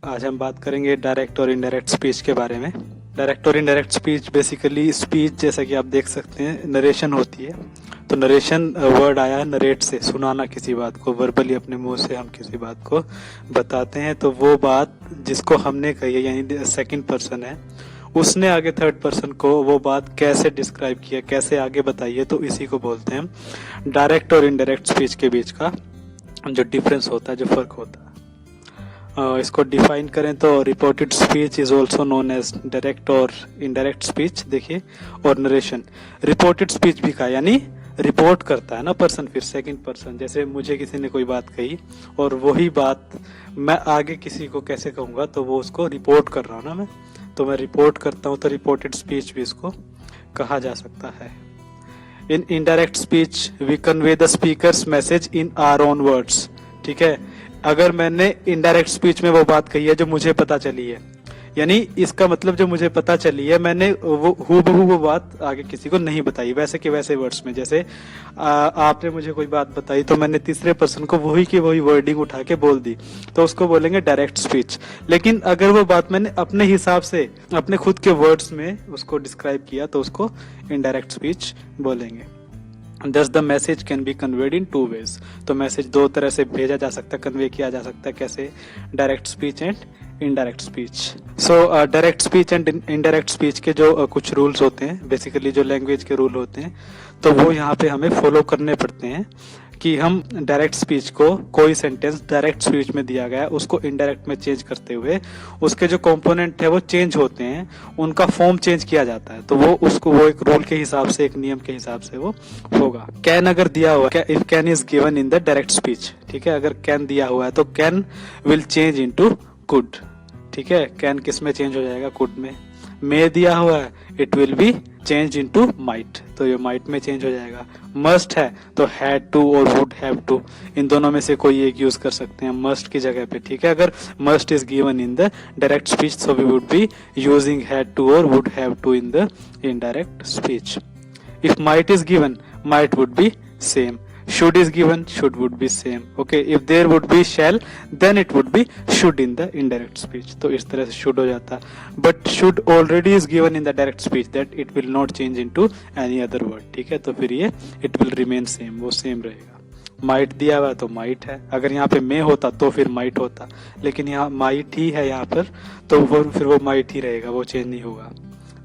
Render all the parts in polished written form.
आज हम बात करेंगे डायरेक्ट और इनडायरेक्ट स्पीच के बारे में। डायरेक्ट और इनडायरेक्ट स्पीच बेसिकली स्पीच जैसा कि आप देख सकते हैं नरेशन होती है। तो नरेशन वर्ड आया है नरेट से, सुनाना किसी बात को, वर्बली अपने मुंह से हम किसी बात को बताते हैं। तो वो बात जिसको हमने कही है यानी सेकंड पर्सन है, उसने आगे थर्ड पर्सन को वो बात कैसे डिस्क्राइब किया, कैसे आगे बताई है, तो इसी को बोलते हैं डायरेक्ट और इनडायरेक्ट स्पीच के बीच का जो डिफरेंस होता है, जो फर्क होता है। इसको डिफाइन करें तो reported speech is also known as direct और इनडायरेक्ट स्पीच। देखिए, और नरेशन रिपोर्टेड स्पीच भी कहा, यानी रिपोर्ट करता है ना पर्सन, फिर सेकंड पर्सन। जैसे मुझे किसी ने कोई बात कही और वही बात मैं आगे किसी को कैसे कहूंगा, तो वो उसको रिपोर्ट कर रहा हूं ना मैं, तो मैं रिपोर्ट करता हूं, तो रिपोर्टेड स्पीच भी इसको कहा जा सकता है। In indirect speech we convey the speaker's message in our own words. ठीक है, अगर मैंने इनडायरेक्ट स्पीच में वो बात कही है जो मुझे पता चली है, यानी इसका मतलब जो मुझे पता चली है मैंने वो हूबहू वो बात आगे किसी को नहीं बताई, वैसे के वैसे वर्ड्स में। जैसे आपने मुझे कोई बात बताई तो मैंने तीसरे पर्सन को वही की वही वर्डिंग उठा के बोल दी, तो उसको बोलेंगे डायरेक्ट स्पीच। लेकिन अगर वो बात मैंने अपने हिसाब से अपने खुद के वर्ड्स में उसको डिस्क्राइब किया, तो उसको इनडायरेक्ट स्पीच बोलेंगे। Thus the message can be conveyed in two ways। तो मैसेज दो तरह से भेजा जा सकता है, कन्वे किया जा सकता है। कैसे? Direct speech and indirect speech. So direct speech and indirect speech के जो कुछ रूल्स होते हैं, बेसिकली जो लैंग्वेज के रूल होते हैं, तो वो यहाँ पे हमें फॉलो करने पड़ते हैं कि हम डायरेक्ट स्पीच को, कोई सेंटेंस डायरेक्ट स्पीच में दिया गया है उसको इनडायरेक्ट में चेंज करते हुए उसके जो कंपोनेंट है वो चेंज होते हैं, उनका फॉर्म चेंज किया जाता है। तो वो एक रूल के हिसाब से, एक नियम के हिसाब से वो होगा। कैन अगर दिया हुआ, if can is given in the direct speech, ठीक है, अगर कैन दिया हुआ है तो can will change into could. ठीक है, कैन किस में चेंज हो जाएगा? कुड में। मे दिया हुआ है, it will be change into might, तो ये माइट में चेंज हो जाएगा। मस्ट है तो हैड टू और वुड हैव टू, इन दोनों में से कोई एक यूज कर सकते हैं मस्ट की जगह पे। ठीक है, अगर must is given in the direct speech so we would be using had to और would have to in the indirect speech. If might is given, might would be same. should is given, should would be same। okay, if there would be shall, then it would be should in the indirect speech। तो इस तरह से should हो जाता, but should already is given in the direct speech that it will not change into any other word। ठीक है, तो फिर ये it will remain same, वो same रहेगा। माइट दिया हुआ तो माइट है, अगर यहाँ पे मे होता तो फिर माइट होता, लेकिन यहाँ माइट ही है यहाँ पर, तो फिर वो माइट ही रहेगा, वो चेंज नहीं होगा।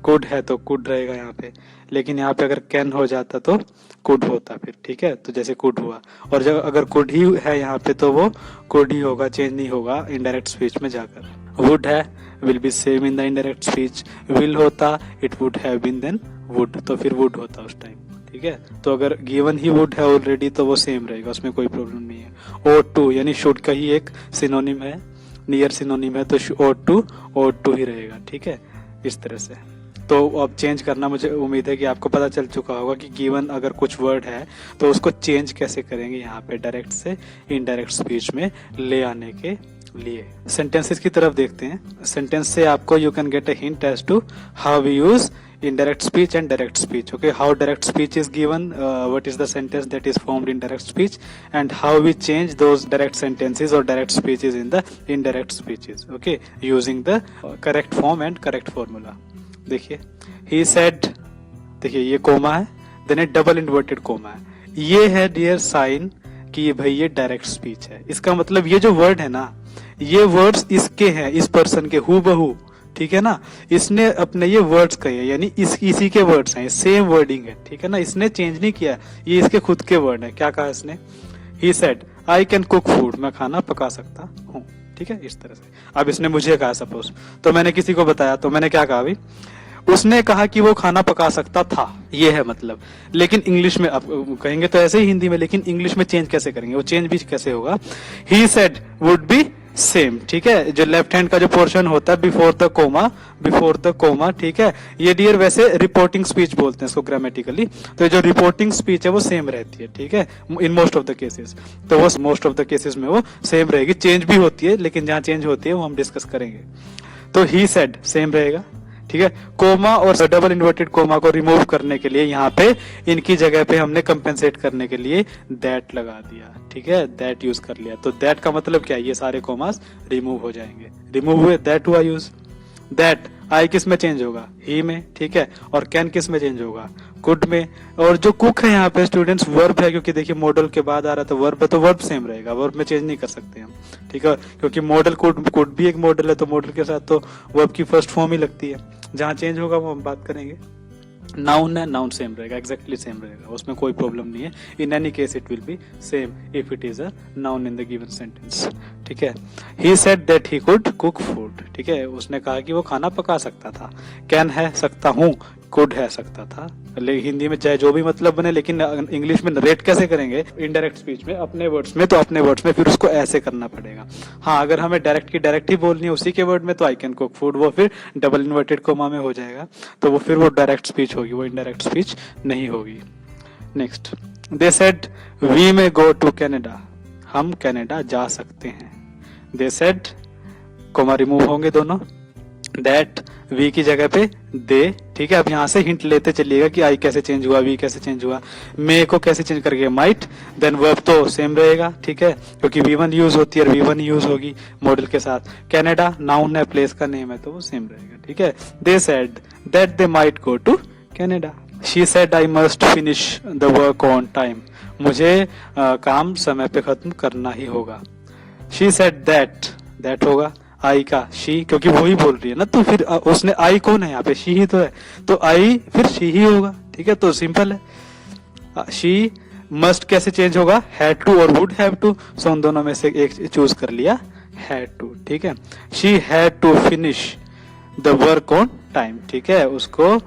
कुड है तो कुड रहेगा यहाँ पे, लेकिन यहाँ पे अगर कैन हो जाता तो कुड होता फिर। ठीक है, तो जैसे कुड हुआ, और जब अगर कुड ही है यहाँ पे तो वो कुड ही होगा, चेंज नहीं होगा इनडायरेक्ट स्पीच में जाकर। वुड है, will be same in the indirect speech. Will होता, it would have been then would, तो फिर वुड होता उस टाइम। ठीक है, तो अगर गिवन ही वुड है ऑलरेडी तो वो सेम रहेगा, उसमें कोई प्रॉब्लम नहीं है। ओट टू, यानी शुड का ही एक सिनोनिम है, नियर सिनोनिम है, तो ओट टू ही रहेगा। ठीक है, इस तरह से। तो अब चेंज करना, मुझे उम्मीद है कि आपको पता चल चुका होगा कि गिवन अगर कुछ वर्ड है तो उसको चेंज कैसे करेंगे यहाँ पे डायरेक्ट से इनडायरेक्ट स्पीच में ले आने के लिए। सेंटेंसेस की तरफ देखते हैं। सेंटेंस से आपको you can get a hint as to how we use indirect speech and direct speech। okay, how direct speech is given, what is the sentence that is formed in direct speech, and how we change those direct sentences or direct speeches in the indirect speeches, okay, using the correct form and correct formula। देखिए, he said, देखिए ये coma है, then एक double inverted coma है, ये है dear sign कि ये भाई ये डायरेक्ट स्पीच है। इसका मतलब ये जो वर्ड है ना, ये वर्ड्स इसके हैं, इस पर्सन के हूबहू। ठीक है ना, इसने अपने ये वर्ड्स कहे हैं, यानी इसी के वर्ड्स हैं, सेम वर्डिंग है। ठीक है ना, इसने चेंज नहीं किया, ये इसके खुद के वर्ड है। क्या कहा इसने? He said I can cook food, मैं खाना पका सकता हूँ। ठीक है, इस तरह से। अब इसने मुझे कहा सपोज, तो मैंने किसी को बताया, तो मैंने क्या कहा अभी? उसने कहा कि वो खाना पका सकता था, ये है मतलब। लेकिन इंग्लिश में अब कहेंगे तो ऐसे ही हिंदी में, लेकिन इंग्लिश में चेंज कैसे करेंगे? वो चेंज भी कैसे होगा? He said would be same. ठीक है, जो लेफ्ट हैंड का जो पोर्शन होता है बिफोर द कोमा, ठीक है, ये डियर वैसे रिपोर्टिंग स्पीच बोलते हैं इसको ग्रामेटिकली। तो जो रिपोर्टिंग स्पीच है वो सेम रहती है। ठीक है, in most of the cases, तो वो मोस्ट ऑफ द केसेस में वो सेम रहेगी। चेंज भी होती है, लेकिन जहां चेंज होती है वो हम डिस्कस करेंगे। तो ही सेड सेम रहेगा। ठीक है। कोमा और डबल इन्वर्टेड कोमा को रिमूव करने के लिए यहाँ पे इनकी जगह पे हमने कंपेंसेट करने के लिए दैट लगा दिया, ठीक है, दैट यूज कर लिया। तो दैट का मतलब क्या है, ये सारे कोमास रिमूव हो जाएंगे, रिमूव हुए, दैट हुआ यूज। दैट आई किस में चेंज होगा, ही में, ठीक है, और कैन किस में चेंज होगा, कुड में। और जो कुक है यहाँ पे स्टूडेंट्स वर्ब है, क्योंकि देखिए मॉडल के बाद आ रहा था वर्ब है, तो वर्ब सेम रहेगा, वर्ब में चेंज नहीं कर सकते हम, ठीक है, क्योंकि मॉडल कुड भी एक मॉडल है, तो मॉडल के साथ तो वर्ब की फर्स्ट फॉर्म ही लगती है। जहां चेंज होगा वो हम बात करेंगे। नाउन है, नाउन सेम रहेगा, एग्जैक्टली सेम रहेगा, उसमें कोई प्रॉब्लम नहीं है। In any case it will be same if it is a noun in the given sentence, ठीक है। He said that he could cook food, ठीक है, उसने कहा कि वो खाना पका सकता था। कैन है सकता हूँ, कुड है सकता था। हिंदी में चाहे जो भी मतलब बने, लेकिन इंग्लिश में नरेट कैसे करेंगे इनडायरेक्ट स्पीच में, अपने वर्ड्स में, तो अपने वर्ड्स में फिर उसको ऐसे करना पड़ेगा। हाँ, अगर हमें डायरेक्ट की डायरेक्ट ही बोलनी है उसी के वर्ड में, तो आई कैन कुक फूड, वो फिर डबल इन्वर्टेड कोमा में हो जाएगा, तो वो फिर वो डायरेक्ट स्पीच होगी, वो इनडायरेक्ट स्पीच नहीं होगी। Next, they said we may go to Canada, हम कनाडा जा सकते हैं। दे सेड, कोमा रिमूव होंगे दोनों, दैट वी की जगह पे दे, ठीक है। अब यहाँ से हिंट लेते चलिएगा कि आई कैसे चेंज हुआ, वी कैसे चेंज हुआ, मे को कैसे चेंज करके माइट, देन वर्ब तो सेम रहेगा, ठीक है, क्योंकि V1 यूज होती है और V1 यूज होगी मॉडल के साथ। कनाडा नाउन है, प्लेस का नेम है, तो वो सेम रहेगा, ठीक है। They said that they might go to Canada. She said I must finish the work on time, मुझे काम समय पे खत्म करना ही होगा। शी सेड दैट होगा आई का शी, क्योंकि वो ही बोल रही है ना, तो फिर उसने आई कौन है यहाँ पे, शी ही तो है, तो आई फिर शी ही होगा, ठीक है, तो सिंपल है। शी मस्ट कैसे चेंज होगा, हैड टू और वुड हैव टू, सो उन दोनों में से एक चूज कर लिया, हैड टू, ठीक है। She had to finish the work on time, ठीक है, उसको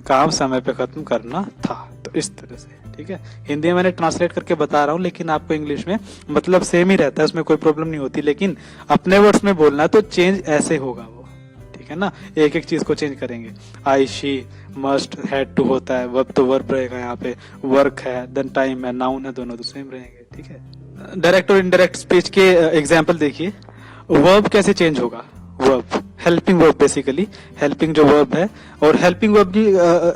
काम समय पे खत्म करना था, तो इस तरह से, ठीक है। हिंदी में मैंने ट्रांसलेट करके बता रहा हूँ, लेकिन आपको इंग्लिश में मतलब सेम ही रहता है, उसमें कोई प्रॉब्लम नहीं होती, लेकिन अपने वर्ड्स में बोलना है तो चेंज ऐसे होगा वो, ठीक है ना, एक एक चीज को चेंज करेंगे। आई, शी, मस्ट, हैड टू होता है, वर्ब तो वर्ब रहेगा, यहाँ पे वर्क है, देन टाइम है, नाउन है, दोनों तो सेम रहेंगे, ठीक है। डायरेक्ट और इनडायरेक्ट स्पीच के एग्जाम्पल देखिए। वर्ब कैसे चेंज होगा, verb helping verb, basically helping जो वर्ब है, और हेल्पिंग वर्ब भी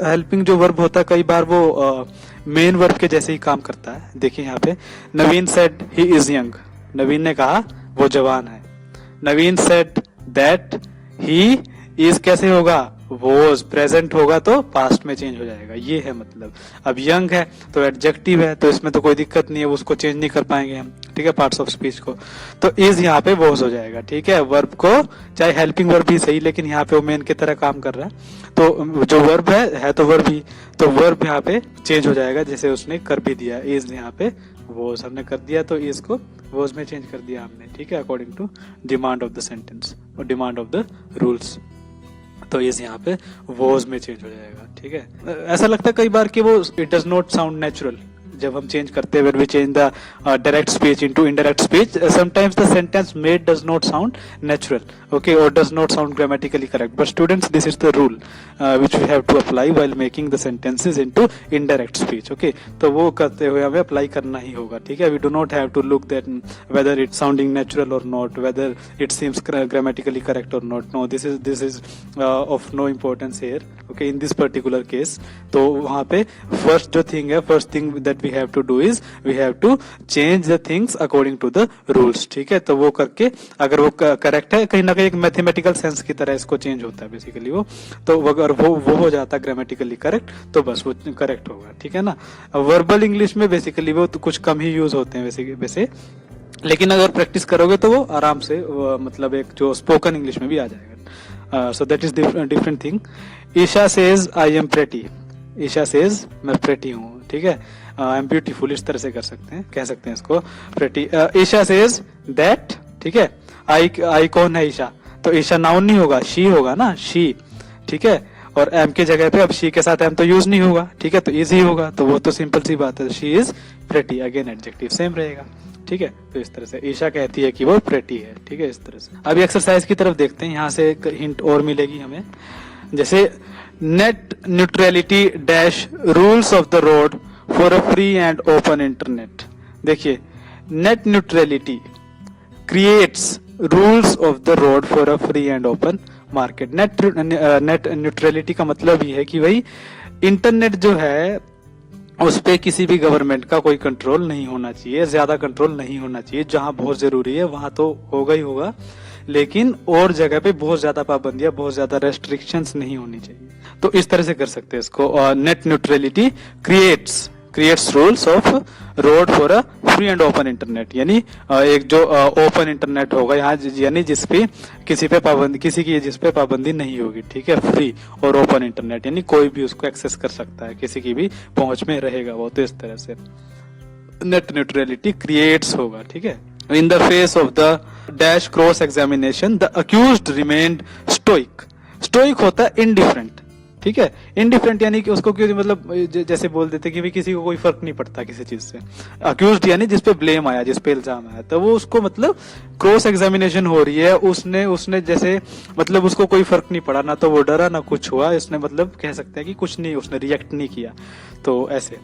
हेल्पिंग जो वर्ब होता है कई बार वो मेन वर्ब के जैसे ही काम करता है। देखिए यहाँ पे, नवीन सेड ही इज यंग, नवीन ने कहा वो जवान है। नवीन सेड दैट ही इज कैसे होगा, वॉज, प्रेजेंट होगा तो पास्ट में चेंज हो जाएगा, ये है मतलब। अब यंग है तो एडजेक्टिव है, तो इसमें तो कोई दिक्कत नहीं है, उसको चेंज नहीं कर पाएंगे हम, ठीक है, पार्ट्स ऑफ स्पीच को, तो इज यहाँ पे वॉज हो जाएगा, ठीक है। वर्ब को चाहे हेल्पिंग वर्ब भी सही, लेकिन यहाँ पे वो मेन की तरह काम कर रहा है, तो जो वर्ब है तो वर्ब ही, तो वर्ब यहाँ पे चेंज हो जाएगा, जैसे उसने कर भी दिया, इज यहाँ पे वॉज हमने कर दिया, तो इज को वॉज में चेंज कर दिया हमने, ठीक है, according to demand of the sentence और डिमांड ऑफ द रूल्स, तो इस यहाँ पे वॉज में चेंज हो जाएगा, ठीक है। ऐसा लगता है कई बार कि वो it does not sound natural, जब हम चेंज करते हैं, when we change the direct speech into indirect speech, sometimes the sentence made does not sound natural, okay, or does not sound grammatically correct, but students, this is the rule which we have to apply while making the sentences into indirect speech, okay, तो वो करते हुए हमें apply करना ही होगा, ठीक है। we do not have to look that whether it's sounding natural or not, whether it seems grammatically correct or not, no, this is of no importance here, okay, in this particular case। तो वहाँ पे first जो thing है, first thing that we have to do is we have to change the things according to the rules, ठीक है, तो वो करके अगर वो करेक्ट है, कहीं ना कहीं एक मैथमेटिकल सेंस की तरह इसको चेंज होता है बेसिकली वो, तो अगर वो हो जाता है ग्रामेटिकली करेक्ट, तो बस वो करेक्ट होगा, ठीक है ना। वर्बल इंग्लिश में बेसिकली वो तो कुछ कम ही यूज होते हैं वैसे, लेकिन अगर प्रैक्टिस करोगे तो वो आराम से मतलब एक जो स्पोकन इंग्लिश में भी आ जाएगा, so that is different thing. Isha says I am pretty, Isha says मैं प्रेटी हूँ, ठीक है, आई एम ब्यूटीफुल, इस तरह से कर सकते हैं, कह सकते हैं इसको प्रेटी। ईशा सेज दैट, ठीक है, आई कौन है, ईशा, तो ईशा नाउन नहीं होगा, शी होगा ना, शी, ठीक है, और एम की जगह पे अब शी के साथ एम तो यूज नहीं होगा, ठीक है, तो इज ही होगा, तो वो तो सिंपल सी बात है, she is pretty, again adjective same रहेगा, ठीक है। तो इस तरह से ईशा कहती है कि वो प्रेटी है, ठीक है, इस तरह से। अभी एक्सरसाइज की तरफ देखते हैं, यहाँ से एक हिंट और मिलेगी हमें, जैसे net neutrality dash rules of the road for a free and open internet. देखिए, net neutrality creates rules of the road for a free and open market. Net neutrality का मतलब ये है कि भाई इंटरनेट जो है उस पे किसी भी गवर्नमेंट का कोई कंट्रोल नहीं होना चाहिए, ज्यादा कंट्रोल नहीं होना चाहिए। जहां बहुत जरूरी है वहां तो होगा ही होगा, लेकिन और जगह पे बहुत ज्यादा पाबंदियां, बहुत ज्यादा रेस्ट्रिक्शंस नहीं होनी चाहिए। तो इस तरह से कर सकते हैं इसको। और net neutrality creates rules of road for a free and open internet, यानी एक जो ओपन इंटरनेट होगा यहाँ, यानी जिसपे किसी की जिस पे पाबंदी नहीं होगी, ठीक है। फ्री और ओपन इंटरनेट यानी कोई भी उसको एक्सेस कर सकता है, किसी की भी पहुंच में रहेगा वो। तो इस तरह से नेट न्यूट्रलिटी क्रिएट्स होगा, ठीक है। In the face of the dash cross examination the accused remained stoic. Stoic होता है इनडिफरेंट, ठीक है। इनडिफरेंट यानी कि उसको क्यों, मतलब जैसे बोल देते कि भाई किसी को कोई फर्क नहीं पड़ता किसी चीज से। अक्यूज्ड यानी जिसपे ब्लेम आया, जिसपे इल्जाम आया, तो वो उसको मतलब क्रॉस एग्जामिनेशन हो रही है, उसने जैसे मतलब उसको कोई फर्क नहीं पड़ा, ना तो वो डरा ना कुछ हुआ, इसने मतलब कह सकते हैं कि कुछ नहीं, उसने रिएक्ट नहीं किया। तो ऐसे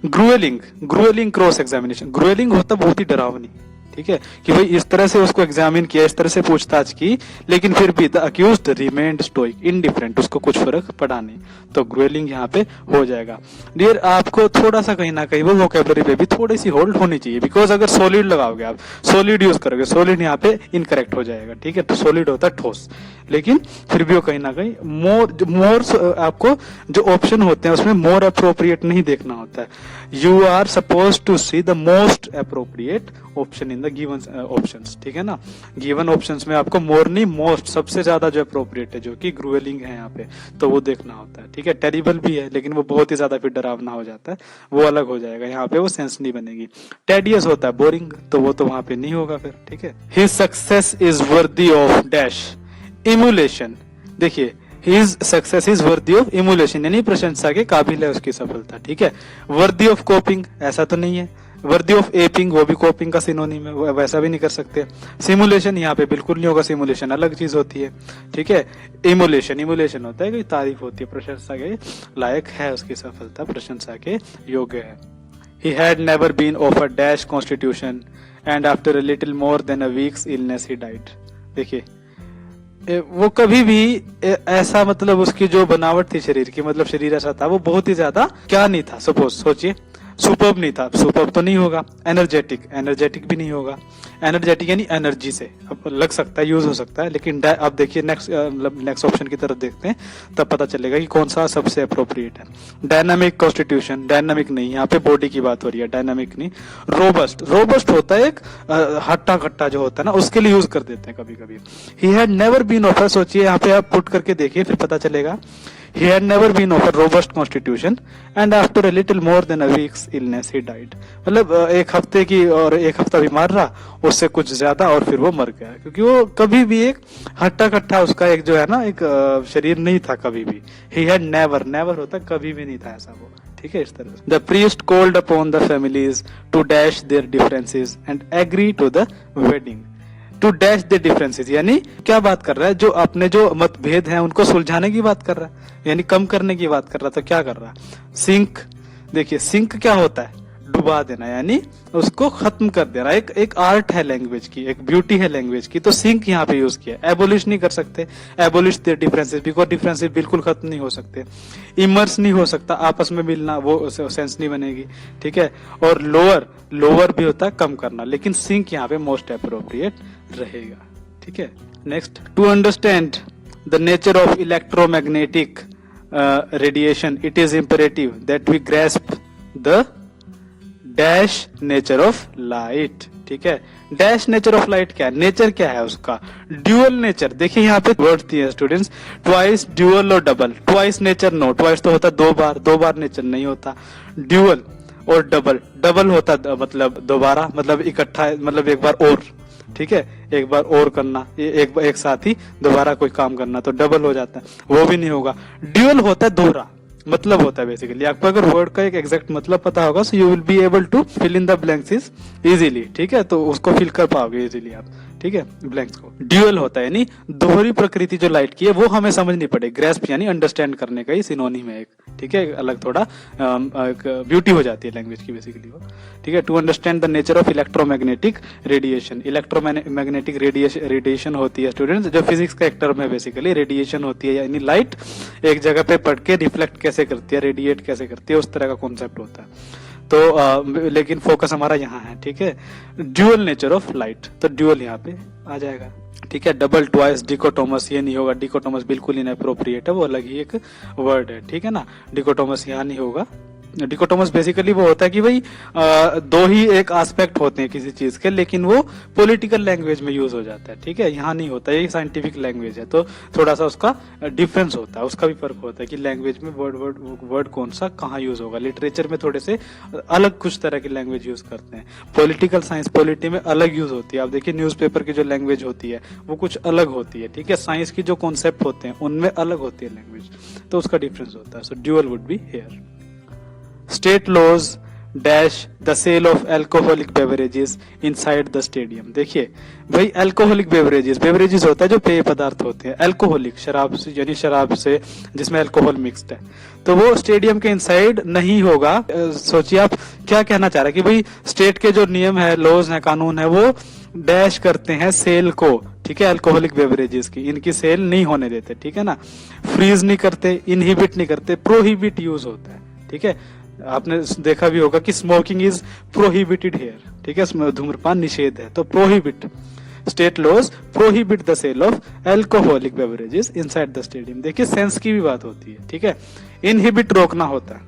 ग्रुएलिंग क्रॉस एग्जामिनेशन, ग्रुएलिंग होता बहुत ही डरावनी, ठीक है, कि भाई इस तरह से उसको एग्जामिन किया, इस तरह से पूछताछ की, लेकिन फिर भी the accused remained stoic, indifferent, उसको कुछ फर्क पड़ा नहीं। तो ग्रुएलिंग यहाँ पे हो जाएगा। डियर, आपको थोड़ा सा कहीं ना कहीं वो वोकेबलरी पे भी थोड़ी सी होल्ड होनी चाहिए, बिकॉज अगर सॉलिड लगाओगे आप, सॉलिड यूज करोगे, सॉलिड यहाँ पे इनकरेक्ट हो जाएगा, ठीक है। तो सॉलिड होता है ठोस, लेकिन फिर भी वो कहीं ना कहीं मोर आपको जो ऑप्शन होते हैं उसमें मोर अप्रोप्रिएट नहीं देखना होता है। You are suppose to see the most appropriate option in the given options, ठीक है ना। गिवन ऑप्शंस में आपको मोर नहीं, मोस्ट, सबसे ज्यादा जो अप्रोप्रिएट है, जो कि ग्रुएलिंग है यहाँ पे, तो वो देखना होता है, ठीक है। टेरिबल भी है, लेकिन वो बहुत ही ज्यादा फिर डरावना हो जाता है, वो अलग हो जाएगा, यहाँ पे वो सेंस नहीं बनेगी। टेडियस होता है बोरिंग, तो वो तो वहां पे नहीं होगा फिर, ठीक है। His success is worthy of dash emulation. देखिए, his success is worthy of emulation, यानी प्रशंसा के काबिल है उसकी सफलता, ठीक है। वर्दी ऑफ कॉपिंग ऐसा तो नहीं है। वर्दी ऑफ एपिंग, वो भी कॉपिंग का सिनोनिम है, वैसा भी नहीं कर सकते। सिमुलेशन यहाँ पे बिल्कुल नहीं होगा, सिमुलेशन अलग चीज होती है, ठीक है। इमुलेशन होता है कि तारीफ होती है, प्रशंसा के लायक है, उसकी सफलता प्रशंसा के योग्य है। He had never been offered dash constitution and after a little more than a week's illness he died। देखिए, वो कभी भी ऐसा, मतलब उसकी जो बनावट थी शरीर की, मतलब शरीर ऐसा था, वो बहुत ही ज्यादा क्या नहीं था, सपोज सोचिए, सुपर्ब नहीं था, सुपर्ब तो नहीं होगा। एनर्जेटिक भी नहीं होगा। एनर्जेटिक यानी एनर्जी से, अब लग सकता है, यूज हो सकता है, लेकिन अब देखिए नेक्स्ट ऑप्शन की तरफ देखते हैं, तब पता चलेगा कि कौन सा सबसे अप्रोप्रिएट है। डायनामिक कॉन्स्टिट्यूशन, डायनामिक नहीं, यहाँ पे बॉडी की बात हो रही है, डायनामिक नहीं। रोबस्ट होता है एक हट्टा कट्टा जो होता है ना, उसके लिए यूज कर देते हैं कभी कभी। He had never been offer, सोचिए यहाँ पे आप पुट करके देखिए, फिर पता चलेगा। He had never been offered robust constitution and after a little more than a week's illness he died। मतलब एक हफ्ते की, और एक हफ्ता बीमार रहा, उससे कुछ ज्यादा, और फिर वो मर गया, क्योंकि वो कभी भी एक हट्टा कट्टा उसका एक जो है ना, एक शरीर नहीं था कभी भी। He had never होता कभी भी नहीं था ऐसा वो, ठीक है, इस तरह से। The priest called upon the families to dash their differences and agree to the wedding। To dash the differences, यानी क्या बात कर रहा है, जो अपने जो मतभेद हैं उनको सुलझाने की बात कर रहा है, यानी कम करने की बात कर रहा है। तो क्या कर रहा है, सिंक। देखिए, सिंक क्या होता है, डुबा देना, यानी उसको खत्म कर देना। एक आर्ट है लैंग्वेज की, एक ब्यूटी है लैंग्वेज की, तो सिंक यहाँ पे यूज किया। एबोलिश नहीं कर सकते, abolish the differences, because differences बिल्कुल खत्म नहीं हो सकते। इमर्स नहीं हो सकता, आपस में मिलना, वो सेंस नहीं बनेगी, ठीक है। और लोअर भी होता है कम करना, लेकिन सिंक यहाँ पे मोस्ट अप्रोप्रिएट रहेगा, ठीक है। Next, to understand the nature of electromagnetic radiation it is imperative that we grasp the dash nature of light, ठीक है। डैश नेचर ऑफ लाइट क्या है, नेचर क्या है उसका, ड्यूअल नेचर। देखिए यहाँ पे वर्ड दिए स्टूडेंट्स, ट्वाइस, ड्यूअल और double. Twice nature no, twice तो होता दो बार नेचर नहीं होता। ड्यूअल और डबल होता मतलब दोबारा, मतलब इकट्ठा, मतलब एक बार और, ठीक है, एक बार और करना, एक साथ ही दोबारा कोई काम करना, तो डबल हो जाता है, वो भी नहीं होगा। ड्यूअल होता है दोहरा, मतलब होता है बेसिकली। आपको अगर वर्ड का एक एग्जैक्ट मतलब पता होगा, so you will be able to fill in the blanks easily, ठीक है, तो उसको फिल कर पाओगे इजीली आप, ठीक है, ब्लैंक्स को। ड्यूअल होता है यानी दोहरी प्रकृति जो लाइट की है वो हमें समझनी पड़े, ग्रेस्प यानी अंडरस्टैंड करने का ही सिनोनिम है एक, ठीक है, अलग थोड़ा ब्यूटी हो जाती है लैंग्वेज की बेसिकली वो, ठीक है। To understand the nature of electromagnetic radiation, electromagnetic radiation होती है स्टूडेंट्स जो फिजिक्स का एक टर्म है, बेसिकली रेडिएशन होती है यानी लाइट एक जगह पे पड़ के रिफ्लेक्ट कैसे करती है, रेडिएट कैसे करती है, उस तरह का कॉन्सेप्ट होता है। तो लेकिन फोकस हमारा यहाँ है, ठीक है। ड्यूअल नेचर ऑफ लाइट, तो ड्यूअल यहाँ पे आ जाएगा, ठीक है। डबल, ट्वाइस, डिकोटोमस ये नहीं होगा, डिकोटोमस बिल्कुल ही इनअप्रोप्रिएट है, वो अलग ही एक वर्ड है, ठीक है ना। डिकोटोमस यहाँ नहीं होगा। डिकोटोमस बेसिकली वो होता है कि भाई दो ही एक एस्पेक्ट होते हैं किसी चीज के, लेकिन वो पॉलिटिकल लैंग्वेज में यूज हो जाता है, ठीक है, यहाँ नहीं होता, ये साइंटिफिक लैंग्वेज है, तो थोड़ा सा उसका डिफरेंस होता है, उसका भी फर्क होता है कि लैंग्वेज में वर्ड कौन सा कहाँ यूज होगा। लिटरेचर में थोड़े से अलग कुछ तरह की लैंग्वेज यूज करते हैं, पॉलिटिकल साइंस पॉलिटी में अलग यूज होती है। आप देखिए न्यूज़पेपर की जो लैंग्वेज होती है वो कुछ अलग होती है, ठीक है। साइंस की जो कॉन्सेप्ट होते हैं उनमें अलग होती है लैंग्वेज, तो उसका डिफरेंस होता है। So dual would be here. State laws dash the sale of alcoholic beverages inside the stadium। देखिए भाई अल्कोहलिक बेवरेजेस होता है जो पेय पदार्थ होते हैं, अल्कोहलिक शराब से यानी शराब से जिसमें अल्कोहल मिक्स्ड है, तो वो स्टेडियम के इनसाइड नहीं होगा। सोचिए आप क्या कहना चाह रहे हैं कि भाई स्टेट के जो नियम है, लॉज है, कानून है, वो डैश करते हैं सेल को, ठीक है, अल्कोहलिक बेवरेजेस की, इनकी सेल नहीं होने देते, ठीक है ना। फ्रीज नहीं करते, इनहिबिट नहीं करते, प्रोहिबिट यूज होता है, ठीक है। आपने देखा भी होगा कि स्मोकिंग इज प्रोहिबिटेड हियर, ठीक है, धूम्रपान निषेध है, तो prohibit, state laws prohibit the sale of alcoholic beverages inside the stadium. देखिए सेंस की भी बात होती है, ठीक है। इनहिबिट रोकना होता है,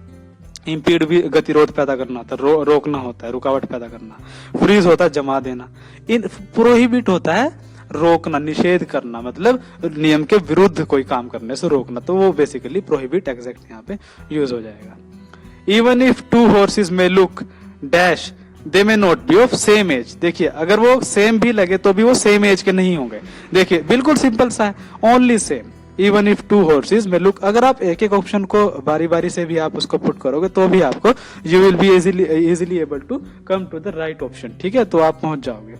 इंपीड भी गतिरोध पैदा करना होता है, रोकना होता है, रुकावट पैदा करना। फ्रीज होता है जमा देना। इन प्रोहिबिट होता है रोकना, निषेध करना, मतलब नियम के विरुद्ध कोई काम करने से रोकना, तो वो बेसिकली प्रोहिबिट एग्जैक्ट यहाँ पे यूज हो जाएगा। Even if two horses may look dash, they may not be of same age। देखिए अगर वो सेम भी लगे तो भी वो सेम एज के नहीं होंगे। देखिए बिल्कुल सिंपल सा है, only same. Even if two horse's में लुक, अगर आप एक एक ऑप्शन को बारी बारी से भी आप उसको पुट करोगे तो भी आपको you will be easily able to come to the right option, ठीक है, तो आप पहुंच जाओगे।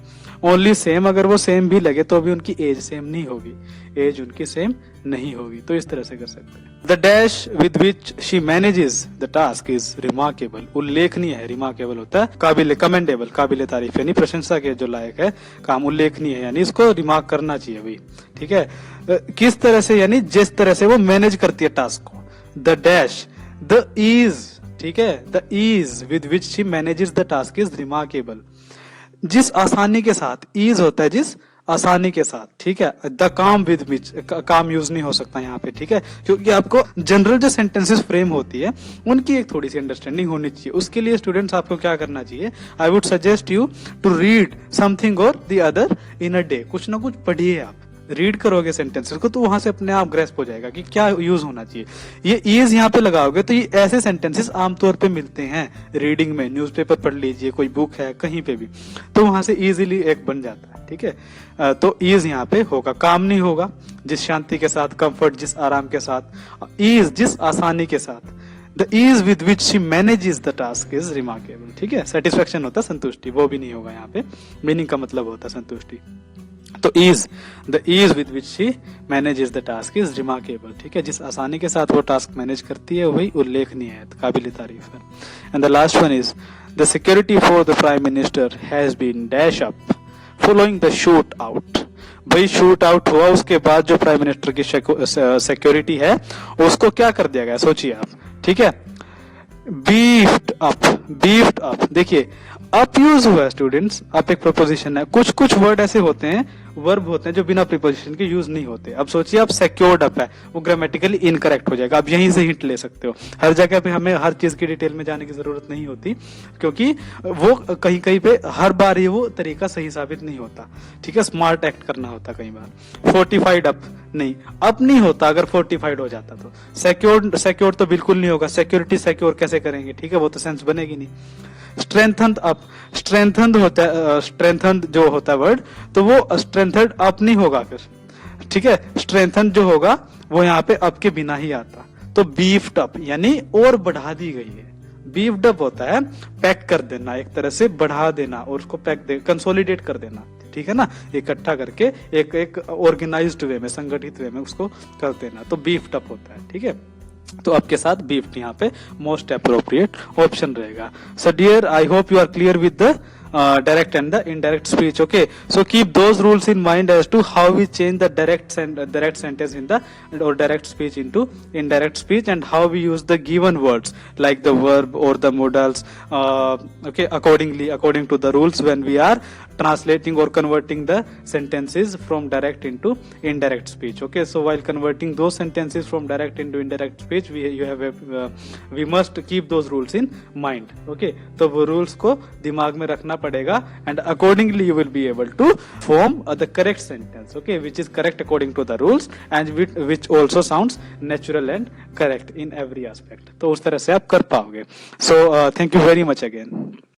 ओनली सेम, अगर वो सेम भी लगे तो भी उनकी एज सेम नहीं होगी, एज उनकी सेम नहीं होगी, तो इस तरह से कर सकते हैं। The dash with which she manages the task is remarkable, उल्लेखनीय है, रिमार्केबल होता है काबिल, कमेंडेबल, काबिल तारीफ यानी प्रशंसा के जो लायक है काम, उल्लेखनीय है यानी इसको रिमार्क करना चाहिए भाई, ठीक है। किस तरह से, यानी जिस तरह से वो मैनेज करती है टास्क को। द डैश, द ईज, ठीक है, the ease with which she manages the task is remarkable, जिस आसानी के साथ, ईज होता है जिस आसानी के साथ, ठीक है। द काम विद विच, काम यूज नहीं हो सकता यहाँ पे, ठीक है, क्योंकि आपको जनरल जो सेंटेंसेस फ्रेम होती है उनकी एक थोड़ी सी अंडरस्टैंडिंग होनी चाहिए। उसके लिए स्टूडेंट्स आपको क्या करना चाहिए, I would suggest you to read something or the other in a day, कुछ ना कुछ पढ़िए आप, रीड करोगे सेंटेंसेस को तो वहां से अपने आप ग्रेस्प हो जाएगा कि क्या यूज होना चाहिए। ये ईज यहाँ पे लगाओगे तो ये ऐसे सेंटेंसेस आमतौर पे मिलते हैं रीडिंग में, न्यूज़पेपर पढ़ लीजिए, कोई बुक है कहीं पे भी, तो वहां से इजीली एक बन जाता है, ठीक है। तो ईज यहाँ पे होगा, काम नहीं होगा, जिस शांति के साथ, कंफर्ट जिस आराम के साथ, ईज जिस आसानी के साथ, the ease with which she manages the task is remarkable, ठीक है। सेटिस्फेक्शन होता है संतुष्टि, वो भी नहीं होगा यहाँ पे, मीनिंग का मतलब होता है संतुष्टि। तो ease, the ease with which she manages the task is remarkable, ठीक है, जिस आसानी के साथ वो टास्क मैनेज करती है वही उल्लेखनीय है, काबिल तारीफ है। And the last one is the security for the prime minister has been dash up following the shoot out. भाई शूट आउट हुआ, उसके बाद जो प्राइम मिनिस्टर की सिक्योरिटी है उसको क्या कर दिया गया, सोचिए आप, ठीक है, बीफ्ड अप, बीफ्ड अप। देखिए अप यूज हुआ है स्टूडेंट्स, अप एक प्रपोजिशन है, कुछ कुछ वर्ड ऐसे होते हैं, वर्ब होते हैं जो बिना प्रीपोजिशन के यूज नहीं होते। अब सोचिए आप सिक्योर्ड अप है, वो ग्रामेटिकली इनकरेक्ट हो जाएगा, आप यहीं से हिंट ले सकते हो। हर जगह पे हमें हर चीज की डिटेल में जाने की जरूरत नहीं होती, क्योंकि वो कहीं कहीं पे हर बार ये वो तरीका सही साबित नहीं होता, ठीक है, स्मार्ट एक्ट करना होता कई बार। फोर्टिफाइड अप नहीं, अप नहीं होता अगर फोर्टिफाइड हो जाता तो। सिक्योर्ड, सिक्योर्ड तो बिल्कुल नहीं होगा, सिक्योरिटी सिक्योर कैसे करेंगे, ठीक है, वो तो सेंस बनेगी नहीं। स्ट्रेंथन्ड अप, स्ट्रेंथन्ड होता है, स्ट्रेंथन्ड जो होता है वर्ड, तो वो स्ट्रेंथन्ड अप नहीं होगा फिर, ठीक है, स्ट्रेंथन्ड जो होगा वो यहाँ पे अप के बिना ही आता, तो बीफ्ड अप यानी और बढ़ा दी गई है। बीफ्ड अप होता है पैक कर देना, एक तरह से बढ़ा देना और उसको पैक दे, कंसोलिडेट कर देना। ठीक है ना, इकट्ठा करके एक एक ऑर्गेनाइज्ड वे में, संगठित वे में उसको कर देना, तो बीफ्ड अप होता है, ठीक है। तो आपके साथ बीफ्ड यहाँ पे मोस्ट अप्रोप्रिएट ऑप्शन रहेगा। So dear, I hope you are clear with the direct and the indirect speech. Okay, so keep those rules in mind as to how we change the direct sentence in the or direct speech into indirect speech, and how we use the given words like the verb or the modals okay, according to the rules when we are translating or converting the sentences from direct into indirect speech. Okay, so while converting those sentences from direct into indirect speech, we must keep those rules in mind. Okay, तो वो rules को दिमाग में रखना पड़ेगा, and accordingly you will be able to form the correct sentence, okay, which is correct according to the rules and which also sounds natural and correct in every aspect. तो उस तरह से आप कर पाओगे. So thank you very much again.